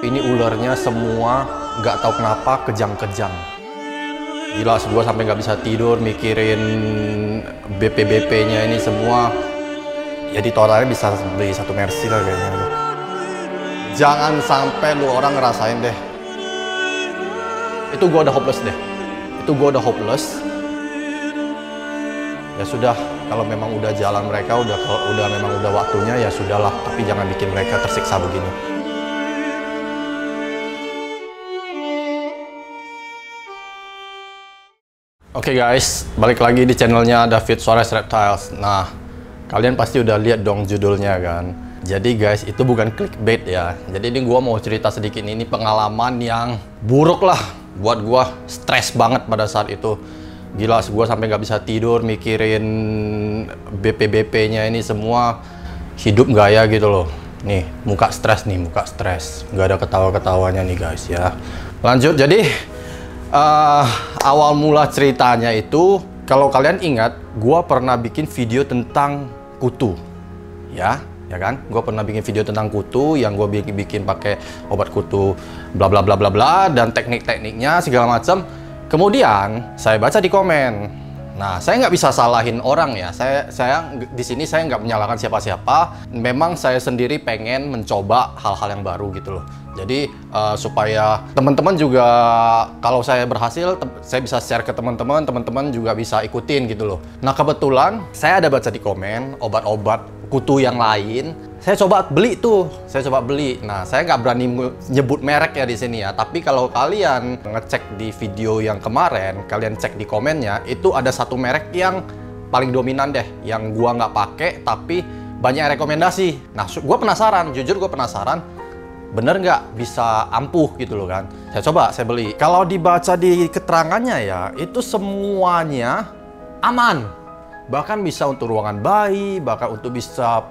Ini ularnya semua nggak tahu kenapa kejang-kejang. Gila, gue sampai nggak bisa tidur mikirin BP-BP-nya ini semua. Jadi totalnya bisa beli satu Mercy lah kayaknya. Jangan sampai lu orang ngerasain deh. Itu gue udah hopeless deh. Itu gue udah hopeless. Ya sudah, kalau memang udah jalan mereka, udah memang udah waktunya, ya sudahlah. Tapi jangan bikin mereka tersiksa begini. Oke guys, balik lagi di channelnya David Suarez Reptiles. Nah, kalian pasti udah lihat dong judulnya kan. Jadi guys, itu bukan clickbait ya. Jadi ini gua mau cerita sedikit, ini pengalaman yang buruk lah buat gua, stres banget pada saat itu. Gila, gua sampai nggak bisa tidur mikirin BP-BP-nya ini semua. Hidup nggak ya gitu loh. Nih, muka stres nih, muka stres. Nggak ada ketawa-ketawanya nih guys ya. Lanjut, jadi awal mula ceritanya itu, kalau kalian ingat, gue pernah bikin video tentang kutu, ya kan? Gue pernah bikin video tentang kutu yang gue bikin pakai obat kutu, bla bla bla bla bla, dan teknik-tekniknya segala macam. Kemudian saya baca di komen. Nah, saya nggak bisa salahin orang ya. Saya di sini saya nggak menyalahkan siapa-siapa. Memang saya sendiri pengen mencoba hal-hal yang baru gitu loh. Jadi supaya teman-teman juga, kalau saya berhasil, saya bisa share ke teman-teman, teman-teman juga bisa ikutin gitu loh. Nah, kebetulan saya ada baca di komen obat-obat kutu yang lain. Saya coba beli tuh, Nah, saya nggak berani nyebut merek ya di sini ya. Tapi kalau kalian ngecek di video yang kemarin, kalian cek di komennya, itu ada satu merek yang paling dominan deh, yang gua nggak pakai tapi banyak rekomendasi. Nah, gua penasaran, jujur gue penasaran, bener nggak bisa ampuh gitu loh kan. Saya beli. Kalau dibaca di keterangannya ya, itu semuanya aman. Bahkan bisa untuk ruangan bayi, bahkan untuk bisa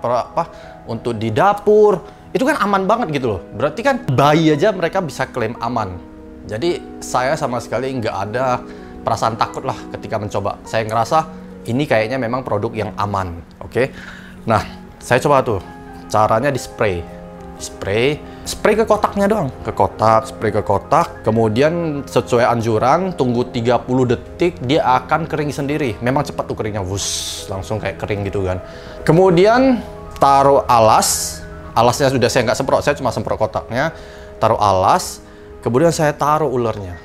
untuk di dapur. Itu kan aman banget gitu loh. Berarti kan bayi aja mereka bisa klaim aman. Jadi saya sama sekali nggak ada perasaan takut lah ketika mencoba. Saya ngerasa ini kayaknya memang produk yang aman. Oke. Nah, saya coba tuh. Caranya di spray ke kotaknya doang, spray ke kotak, kemudian sesuai anjuran tunggu 30 detik dia akan kering sendiri. Memang cepat tuh keringnya, wush, langsung kayak kering gitu kan. Kemudian taruh alasnya sudah saya nggak semprot, saya cuma semprot kotaknya, taruh alas, kemudian saya taruh ularnya.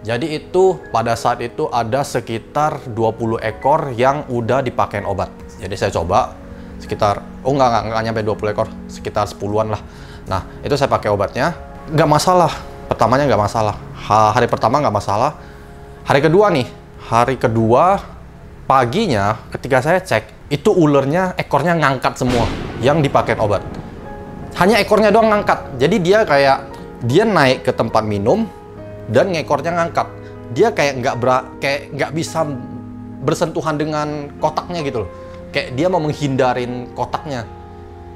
Jadi itu pada saat itu ada sekitar 20 ekor yang udah dipakein obat. Jadi saya coba sekitar, nggak nyampe 20 ekor, sekitar 10-an lah. Nah, itu saya pakai obatnya, nggak masalah. Pertamanya nggak masalah. Hari pertama nggak masalah. Hari kedua paginya ketika saya cek, itu ulernya, ekornya ngangkat semua yang dipakai obat. Hanya ekornya doang ngangkat. Jadi dia naik ke tempat minum dan ekornya ngangkat. Dia kayak nggak bisa bersentuhan dengan kotaknya gitu loh. Kayak dia mau menghindarin kotaknya.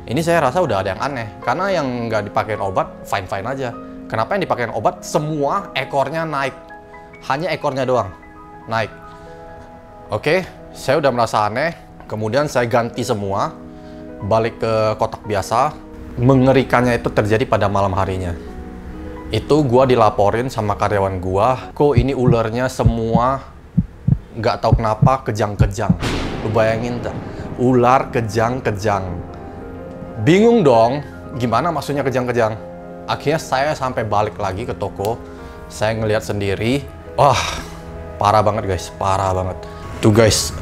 Ini saya rasa udah ada yang aneh, karena yang nggak dipakein obat fine-fine aja. Kenapa yang dipakein obat semua ekornya naik? Hanya ekornya doang naik. Oke, saya udah merasa aneh. Kemudian saya ganti semua, balik ke kotak biasa. Mengerikannya itu terjadi pada malam harinya. Itu gua dilaporin sama karyawan gua, kok ini ularnya semua nggak tahu kenapa kejang-kejang. Lu bayangin dah, ular kejang-kejang. Bingung dong, gimana maksudnya kejang-kejang? Akhirnya saya sampai balik lagi ke toko, saya ngelihat sendiri, wah parah banget guys, parah banget. Tuh guys,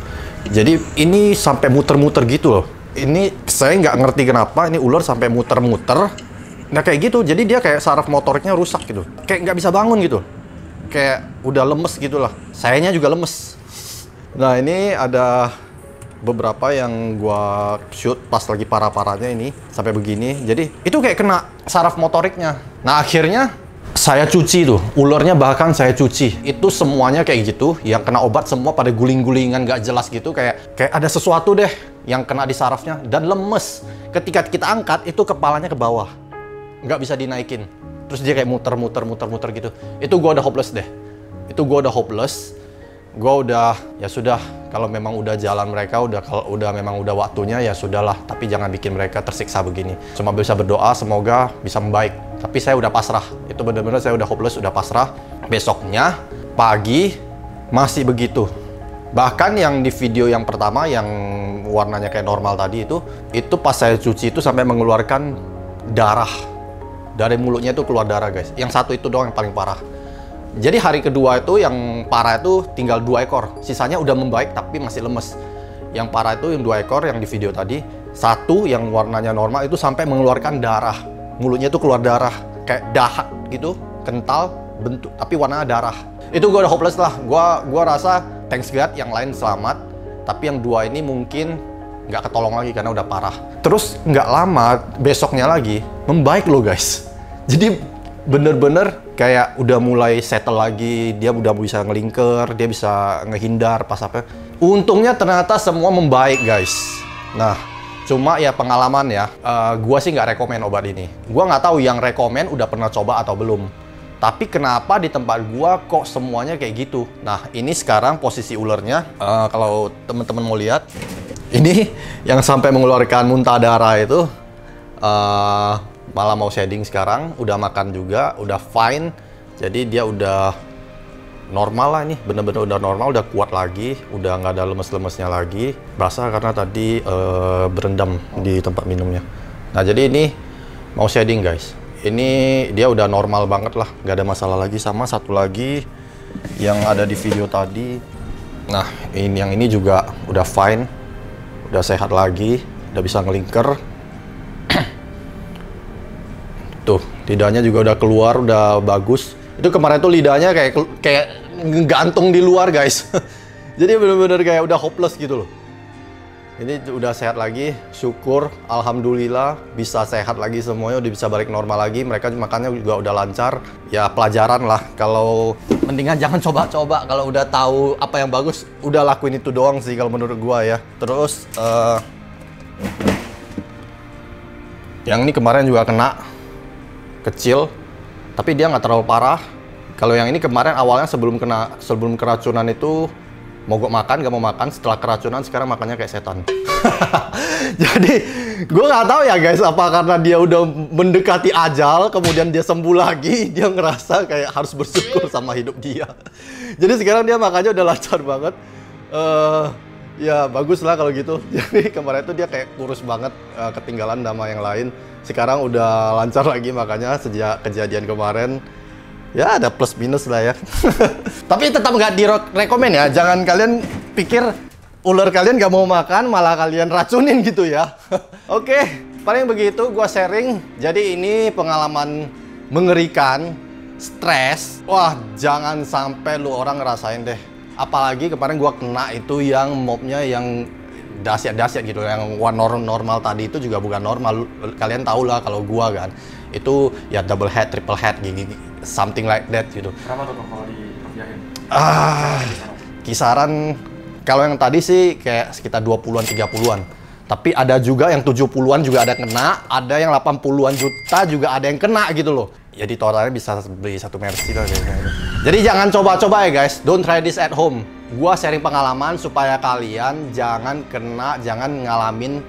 jadi ini sampai muter-muter gitu loh. Ini saya nggak ngerti kenapa ini ular sampai muter-muter. Nah kayak gitu, jadi dia kayak saraf motoriknya rusak gitu, kayak nggak bisa bangun gitu, kayak udah lemes gitu lah. Sayanya juga lemes. Nah ini ada beberapa yang gua shoot pas lagi parah-parahnya ini sampai begini. Jadi itu kayak kena saraf motoriknya. Nah akhirnya saya cuci tuh ularnya, bahkan saya cuci. Itu semuanya kayak gitu, yang kena obat semua pada guling-gulingan nggak jelas gitu, kayak ada sesuatu deh yang kena di sarafnya dan lemes. Ketika kita angkat itu kepalanya ke bawah, nggak bisa dinaikin. Terus dia kayak muter gitu. Itu gua udah hopeless deh. Gua udah ya sudah, Kalau memang udah jalan mereka, kalau memang udah waktunya ya sudahlah. Tapi jangan bikin mereka tersiksa begini. Cuma bisa berdoa semoga bisa membaik. Tapi saya udah pasrah. Itu benar-benar saya udah hopeless, udah pasrah. Besoknya pagi masih begitu. Bahkan yang di video yang pertama yang warnanya kayak normal tadi itu pas saya cuci itu sampai mengeluarkan darah. Dari mulutnya itu keluar darah, guys. Yang satu itu doang yang paling parah. Jadi hari kedua itu yang parah itu tinggal 2 ekor. Sisanya udah membaik tapi masih lemes. Yang parah itu yang 2 ekor yang di video tadi. Satu yang warnanya normal itu sampai mengeluarkan darah. Mulutnya itu keluar darah. Kayak dahak gitu, kental, bentuk, tapi warnanya darah. Itu gue udah hopeless lah. Gua rasa thanks God yang lain selamat. Tapi yang 2 ini mungkin nggak ketolong lagi karena udah parah. Terus nggak lama, besoknya lagi, membaik loh guys. Jadi bener-bener kayak udah mulai settle lagi, dia udah bisa ngelingker, dia bisa ngehindar pas apa. Untungnya ternyata semua membaik guys. Nah, cuma ya pengalaman ya, gua sih nggak rekomen obat ini. Gua nggak tahu yang rekomen udah pernah coba atau belum. Tapi kenapa di tempat gua kok semuanya kayak gitu? Nah, ini sekarang posisi ulernya, kalau teman-teman mau lihat, ini yang sampai mengeluarkan muntah darah itu, malah mau shedding sekarang, udah makan juga, udah fine. Jadi dia udah normal lah ini, bener-bener udah normal, udah kuat lagi, udah nggak ada lemes-lemesnya lagi. Basah karena tadi berendam di tempat minumnya. Nah jadi ini mau shedding guys. Ini dia udah normal banget lah, nggak ada masalah lagi. Sama satu lagi yang ada di video tadi. Nah yang ini juga udah fine, udah sehat lagi, udah bisa ngelingker. Tuh, lidahnya juga udah keluar, udah bagus. Itu kemarin tuh lidahnya kayak gantung di luar, guys. Jadi bener-bener kayak udah hopeless gitu loh. Ini udah sehat lagi, syukur, alhamdulillah bisa sehat lagi semuanya, udah bisa balik normal lagi. Mereka makannya juga udah lancar. Ya pelajaran lah, kalau mendingan jangan coba-coba. Kalau udah tahu apa yang bagus, udah lakuin itu doang sih kalau menurut gua ya. Terus yang ini kemarin juga kena. Kecil, tapi dia nggak terlalu parah. Kalau yang ini kemarin awalnya sebelum keracunan itu mogok makan, nggak mau makan. Setelah keracunan sekarang makannya kayak setan. Jadi gue nggak tahu ya guys, apa karena dia udah mendekati ajal, kemudian dia sembuh lagi, dia ngerasa kayak harus bersyukur sama hidup dia. Jadi sekarang dia makannya udah lancar banget. Ya bagus lah kalau gitu. Jadi kemarin itu dia kayak kurus banget, ketinggalan sama yang lain. Sekarang udah lancar lagi, makanya sejak kejadian kemarin ya ada plus minus lah ya. Tapi tetap nggak direkomen ya. Jangan kalian pikir ular kalian nggak mau makan malah kalian racunin gitu ya. Oke, paling begitu gua sharing. Jadi ini pengalaman mengerikan, stres. Wah jangan sampai lu orang ngerasain deh. Apalagi kemarin gua kena itu yang mobnya yang dahsyat-dahsyat gitu, yang normal tadi itu juga bukan normal. Kalian tahu lah kalau gua kan itu ya double head, triple head, something like that gitu. Berapa tuh kalau dikerjain? Kisaran kalau yang tadi sih kayak sekitar 20-an, 30-an. Tapi ada juga yang 70-an juga ada kena, ada yang 80-an juta juga ada yang kena gitu loh. Ya di totalnya bisa beli satu Mercy lah kayaknya. Jadi jangan coba-coba ya guys, don't try this at home. Gua sharing pengalaman supaya kalian jangan kena, jangan ngalamin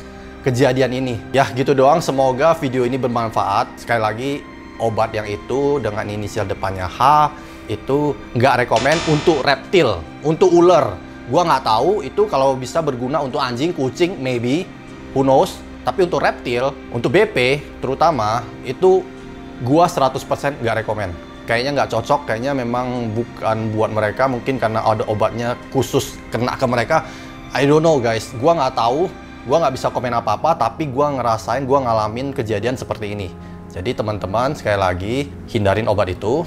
kejadian ini. Ya gitu doang, semoga video ini bermanfaat. Sekali lagi, obat yang itu dengan inisial depannya H, itu nggak rekomen untuk reptil, untuk ular. Gua nggak tahu itu kalau bisa berguna untuk anjing, kucing, maybe, who knows. Tapi untuk reptil, untuk BP terutama, itu gua 100% nggak rekomen. Kayaknya nggak cocok, kayaknya memang bukan buat mereka, mungkin karena ada obatnya khusus kena ke mereka. I don't know guys, gua nggak tahu, gua nggak bisa komen apa-apa, tapi gua ngerasain, gua ngalamin kejadian seperti ini. Jadi teman-teman sekali lagi hindarin obat itu.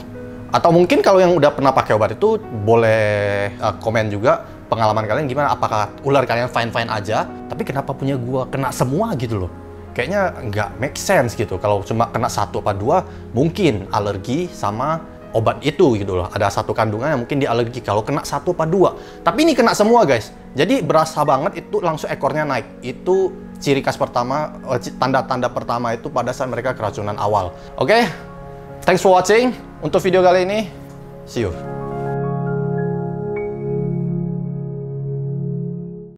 Atau mungkin kalau yang udah pernah pakai obat itu boleh komen juga pengalaman kalian gimana, apakah ular kalian fine-fine aja, tapi kenapa punya gua kena semua gitu loh. Kayaknya nggak make sense gitu. Kalau cuma kena 1 apa 2, mungkin alergi sama obat itu gitu loh. Ada satu kandungan yang mungkin dia alergi kalau kena 1 apa 2. Tapi ini kena semua guys. Jadi berasa banget itu langsung ekornya naik. Itu ciri khas pertama, tanda-tanda pertama itu pada saat mereka keracunan awal. Oke, thanks for watching. Untuk video kali ini, see you.